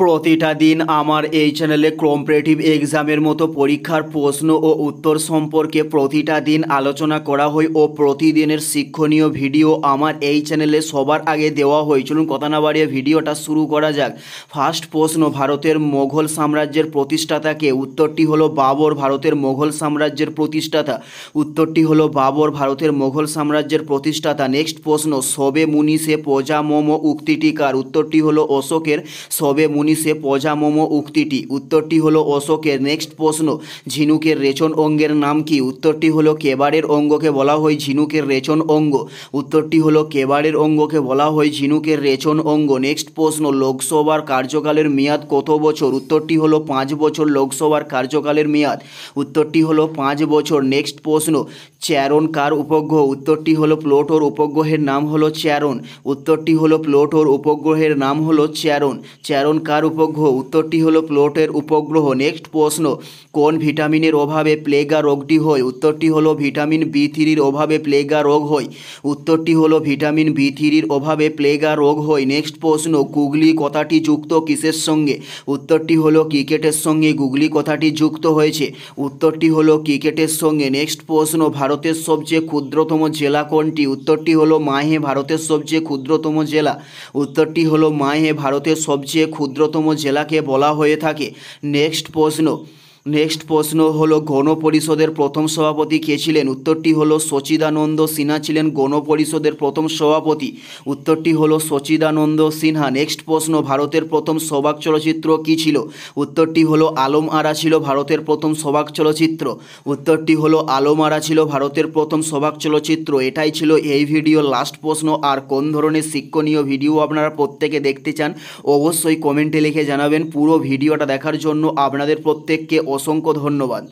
প্রতিটা দিন আমার এই চ্যানেলে কম্পারেটিভ এক্সামের মতো পরীক্ষার প্রশ্ন ও উত্তর সম্পর্কে প্রতিটা দিন আলোচনা করা হয় ও প্রতিদিনের শিক্ষণীয় ভিডিও আমার এই চ্যানেলে সবার আগে দেওয়া হয়। চলুন কথা না বাড়িয়ে ভিডিওটা শুরু করা যাক। ফার্স্ট প্রশ্ন, ভারতের মোগল সাম্রাজ্যের প্রতিষ্ঠাতা কে? উত্তরটি হলো বাবর। ভারতের মোগল সাম্রাজ্যের প্রতিষ্ঠাতা, উত্তরটি হলো বাবর, ভারতের মোগল সাম্রাজ্যের প্রতিষ্ঠাতা। নেক্সট প্রশ্ন, সবে মুনিষে পজা মম উক্তিটি কার? উত্তরটি হলো অশোকের। সবে মুনিষে পজা মম উক্তিটি, উত্তরটি হলো অশোকের। নেক্সট প্রশ্ন, ঝিনুকের রেচন অঙ্গের নাম কি? উত্তরটি হলো কেবারের অঙ্গকে বলা হয় ঝিনুকের রেচন অঙ্গ, উত্তরটি হলো কেবারের অঙ্গকে বলা হয় ঝিনুকের রেচন অঙ্গ। নেক্সট প্রশ্ন, লোকসভার কার্যকালের মেয়াদ কত বছর? উত্তরটি হলো 5 বছর লোকসভার কার্যকালের মেয়াদ, উত্তরটি হলো 5 বছর। নেক্সট প্রশ্ন, চ্যারন কার উপগ্রহ? উত্তরটি হলো প্লুটোর। উপগ্রহের নাম হলো চ্যারন, উত্তরটি হলো প্লুটোর। উপগ্রহের নাম হলো চ্যারন। চ্যারন কার উপগ্রহ? উত্তরটি হলো প্লুটোর উপগ্রহ। নেক্সট প্রশ্ন, কোন ভিটামিনের অভাবে প্লেগা রোগটি হয়? উত্তরটি হলো ভিটামিন বি3-র অভাবে প্লেগা রোগ হয়, উত্তরটি হলো ভিটামিন বি3-র অভাবে প্লেগা রোগ হয়। নেক্সট প্রশ্ন, গুগলি কথাটি যুক্ত কিসের সঙ্গে? উত্তরটি হলো ক্রিকেটের সঙ্গে গুগলি কথাটি যুক্ত হয়েছে, উত্তরটি হলো ক্রিকেটের সঙ্গে। নেক্সট প্রশ্ন, ভারতের সবচেয়ে ক্ষুদ্রতম জেলা কোনটি? উত্তরটি হলো মাহে। ভারতের সবচেয়ে ক্ষুদ্রতম জেলা, উত্তরটি হলো মাহে, ভারতের সবচেয়ে ক্ষুদ্রতম জেলাকে বলা হয়ে থাকে। নেক্সট প্রশ্ন হলো গণপরিষদের প্রথম সভাপতি কে ছিলেন? উত্তরটি হলো সচিদানন্দ সিনহা ছিলেন গণপরিষদের প্রথম সভাপতি, উত্তরটি হলো সচিদানন্দ সিনহা। নেক্সট প্রশ্ন, ভারতের প্রথম সবাক চলচ্চিত্র কী ছিল? উত্তরটি হলো আলম আরা ছিল ভারতের প্রথম সবাক চলচ্চিত্র, উত্তরটি হলো আলম আরা ছিল ভারতের প্রথম সবাক চলচ্চিত্র। এটাই ছিল এই ভিডিওর লাস্ট প্রশ্ন। আর কোন ধরনের শিক্ষণীয় ভিডিও আপনারা প্রত্যেকে দেখতে চান অবশ্যই কমেন্টে লিখে জানাবেন। পুরো ভিডিওটা দেখার জন্য আপনাদের প্রত্যেককে অসংখ্য ধন্যবাদ।